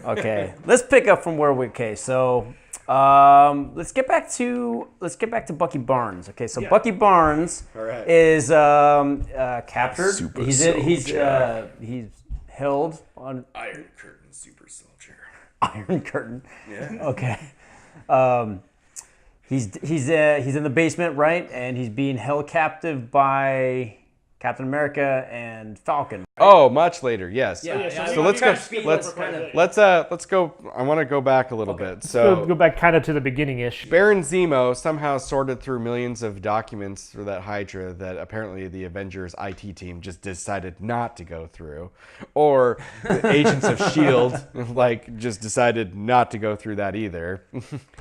Okay, let's pick up from where we. Okay, so let's get back to Bucky Barnes. Okay, so Bucky Barnes is captured. Super He's held on Iron Curtain super soldier. Iron Curtain. Yeah. Okay. He's in the basement, right? And he's being held captive by Captain America and Falcon. Oh, much later. Yes. Yeah. So let's go. Let's go. I want to go back a little bit. So go back kind of to the beginning-ish. Baron Zemo somehow sorted through millions of documents for that Hydra that apparently the Avengers IT team just decided not to go through, or the agents of Shield just decided not to go through that either.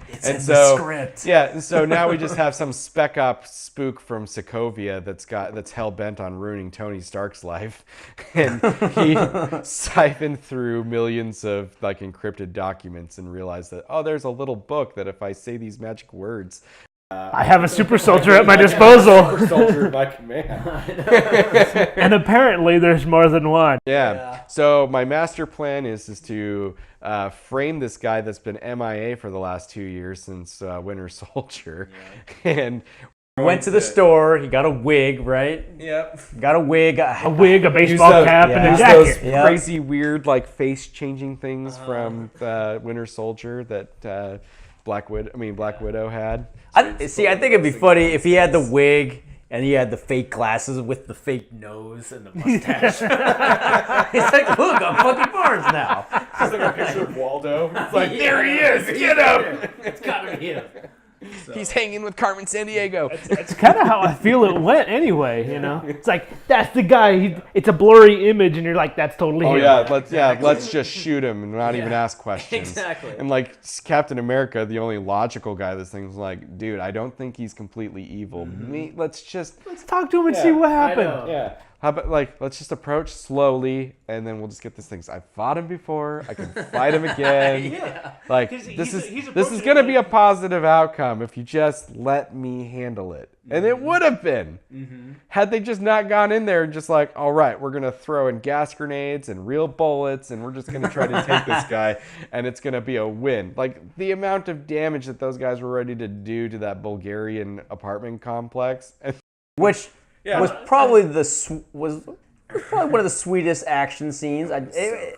It's in the script. Yeah, and so now we just have some spec op spook from Sokovia that's hell bent on ruining Tony Stark's life. And he siphoned through millions of encrypted documents and realized that, there's a little book that if I say these magic words, I have a super soldier at my disposal. Super soldier at my command. And apparently there's more than one. Yeah. So my master plan is to frame this guy that's been MIA for the last 2 years since Winter Soldier, and went to the store. He got a wig, right? Yep. Got a wig, A wig, a baseball cap, and a those jacket. crazy weird face changing things from Winter Soldier that Black Widow had. I think it'd be funny if he had the wig and he had the fake glasses with the fake nose and the mustache. He's like, look, I'm Bucky Barnes now. It's like a picture of Waldo. It's Like, there he is! Get him! It's gotta be him. So. He's hanging with Carmen Sandiego. It's kind of how I feel it went anyway, It's like, that's the guy. It's a blurry image, and you're like, that's totally him. Let's just shoot him and not even ask questions. Exactly. And Captain America, the only logical guy, this thing's like, dude, I don't think he's completely evil. Let's talk to him and see what happened. Yeah. How about let's just approach slowly, and then we'll just get this thing. I fought him before. I can fight him again. This is gonna be a positive outcome if you just let me handle it. And it would have been had they just not gone in there and just all right, we're gonna throw in gas grenades and real bullets, and we're just gonna try to take this guy, and it's gonna be a win. The amount of damage that those guys were ready to do to that Bulgarian apartment complex, which. Was probably one of the sweetest action scenes. It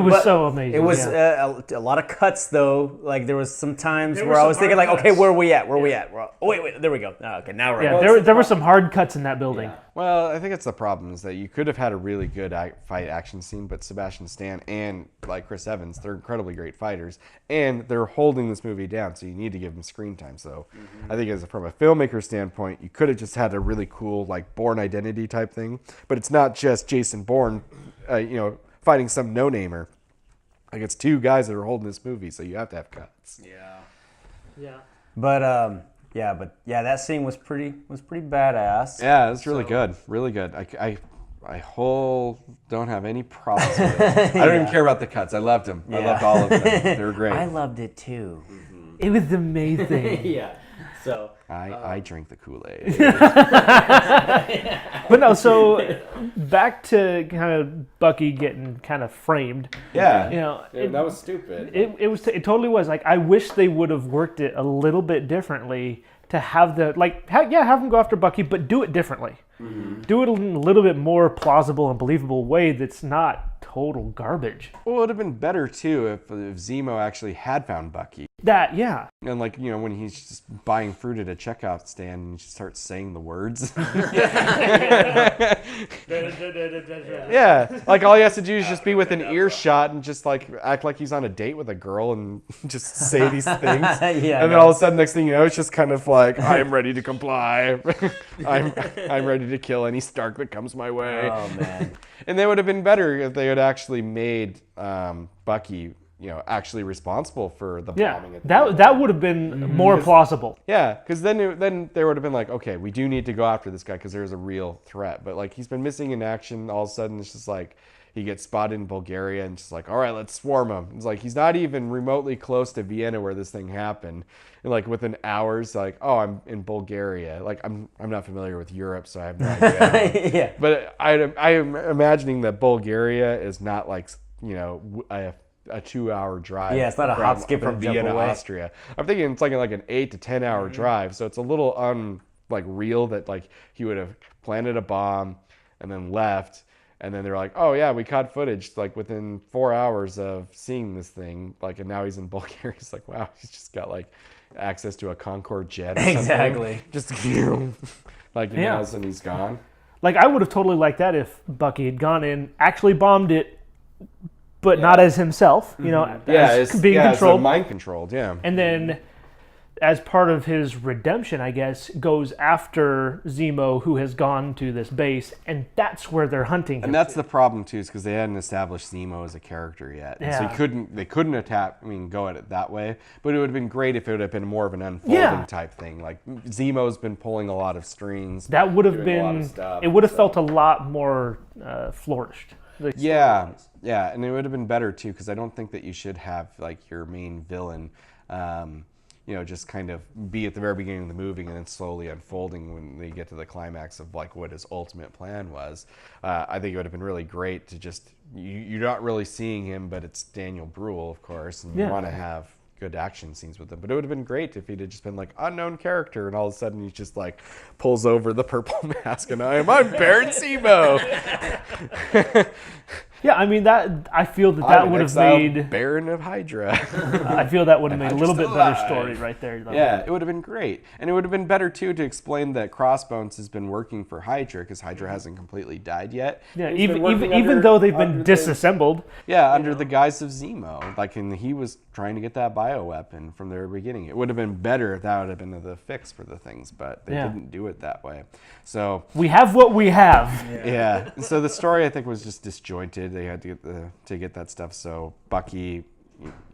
was so amazing. It was a lot of cuts though. There was some times where I was thinking okay, where are we at? Where are we at? Wait, there we go. Okay, now we're at. There were some hard cuts in that building. Yeah. Well, I think it's the problem is that you could have had a really good fight action scene, but Sebastian Stan and Chris Evans, they're incredibly great fighters, and they're holding this movie down, so you need to give them screen time. So I think from a filmmaker standpoint, you could have just had a really cool Bourne Identity type thing, but it's not just Jason Bourne, fighting some no-namer. It's two guys that are holding this movie, so you have to have cuts. Yeah. But that scene was pretty badass. Yeah, it was really good, really good. I don't have any problems with it. I don't even care about the cuts. I loved them. I loved all of them. They were great. I loved it too. It was amazing. Yeah. So I drink the Kool-Aid. But no, so back to kind of Bucky getting kind of framed. Yeah. That was stupid. It totally was. I wish they would have worked it a little bit differently to have have him go after Bucky, but do it differently. Do it in a little bit more plausible and believable way that's not total garbage. Well, it would have been better too if Zemo actually had found Bucky. That, yeah. And when he's just buying fruit at a checkout stand and he starts saying the words. Yeah. All he has to do is just be within earshot and just act like he's on a date with a girl and just say these things. And then all of a sudden, next thing you know, it's just kind of I am ready to comply. I'm ready to kill any Stark that comes my way. Oh, man. And they would have been better if they had actually made Bucky, actually responsible for the bombing. That would have been more plausible. Yeah, because then they would have been okay, we do need to go after this guy because there's a real threat. But he's been missing in action. All of a sudden, it's just he gets spotted in Bulgaria and just all right, let's swarm him. It's he's not even remotely close to Vienna where this thing happened. And within hours, oh, I'm in Bulgaria. I'm not familiar with Europe, so I have no idea. Yeah. But I am imagining that Bulgaria is not a a 2-hour drive. Yeah, it's not a hop, skip, and from jump Vienna, away. Austria. I'm thinking it's like an 8 to 10 hour drive. So it's a little real that like he would have planted a bomb and then left. And then they're like, oh yeah, we caught footage like within 4 hours of seeing this thing. Like, and now he's in Bulgaria. He's like, wow, he's just got like access to a Concorde jet. Or Exactly. Something. Just like he has, and he's gone. Like, I would have totally liked that if Bucky had gone in, actually bombed it, but not as himself. You know, as being controlled, as mind controlled. Yeah, and then, as part of his redemption, I guess, goes after Zemo, who has gone to this base, and that's where they're hunting him. And that's the problem too, is because they hadn't established Zemo as a character yet, and so they couldn't attack. I mean, go at it that way. But it would have been great if it would have been more of an unfolding type thing. Like Zemo's been pulling a lot of strings. That would have been. It would have felt a lot more flourished. Yeah, and it would have been better too, because I don't think that you should have like your main villain. Just kind of be at the very beginning of the movie and then slowly unfolding when they get to the climax of like what his ultimate plan was. I think it would have been really great to just, you're not really seeing him, but it's Daniel Bruhl, of course, and you want to have good action scenes with him. But it would have been great if he'd have just been like unknown character, and all of a sudden he just like pulls over the purple mask and I'm Baron Zemo. Yeah, I mean I feel that would have made Baron of Hydra. I feel that would have made a little bit better story right there. Though. Yeah, it would have been great, and it would have been better too to explain that Crossbones has been working for Hydra because Hydra hasn't completely died yet. Yeah, even though they've been disassembled. Yeah, under the guise of Zemo, and he was trying to get that bioweapon from the very beginning. It would have been better if that would have been the fix for the things, but they didn't do it that way. So we have what we have. Yeah. So the story I think was just disjointed. They had to get that stuff. So Bucky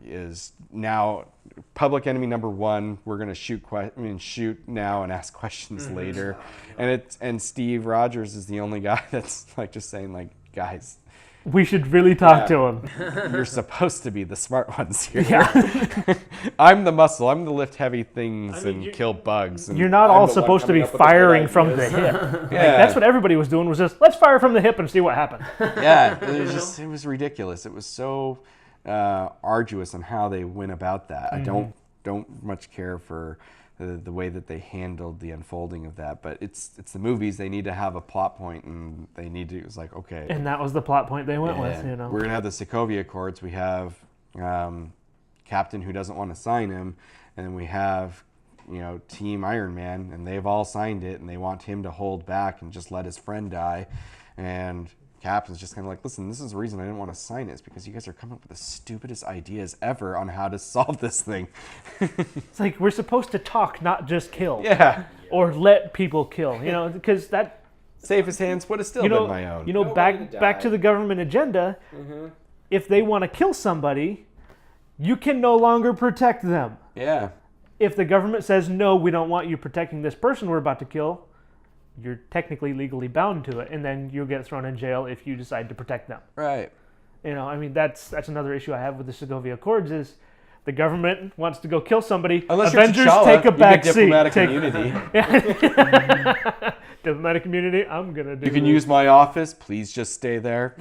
is now public enemy number one. We're gonna shoot now and ask questions later. And Steve Rogers is the only guy that's like just saying like, guys, we should really talk to him. You're supposed to be the smart ones here. Yeah. I'm the muscle. I'm the lift heavy things and kill bugs. And you're not all supposed to be firing from the hip. That's what everybody was doing, was just, let's fire from the hip and see what happens. Yeah, it was ridiculous. It was so arduous on how they went about that. I don't much care for the way that they handled the unfolding of that, but it's the movies. They need to have a plot point, and they need to. It's like, okay, and that was the plot point they went with. We're gonna have the Sokovia Accords. We have Captain who doesn't want to sign him, and then we have Team Iron Man, and they've all signed it, and they want him to hold back and just let his friend die, and Captain's just kind of like, listen, this is the reason I didn't want to sign it, is because you guys are coming up with the stupidest ideas ever on how to solve this thing. It's like, we're supposed to talk, not just kill. Yeah. Or let people kill, because that... Safest hands would have still been my own. Back to the government agenda, if they want to kill somebody, you can no longer protect them. Yeah. If the government says, no, we don't want you protecting this person we're about to kill, you're technically legally bound to it, and then you'll get thrown in jail if you decide to protect them. Right. I mean, that's another issue I have with the Sokovia Accords is the government wants to go kill somebody. Unless Avengers you're T'Challa, take a back seat. Diplomatic immunity. Diplomatic immunity. I'm gonna do. You can use my office. Please just stay there.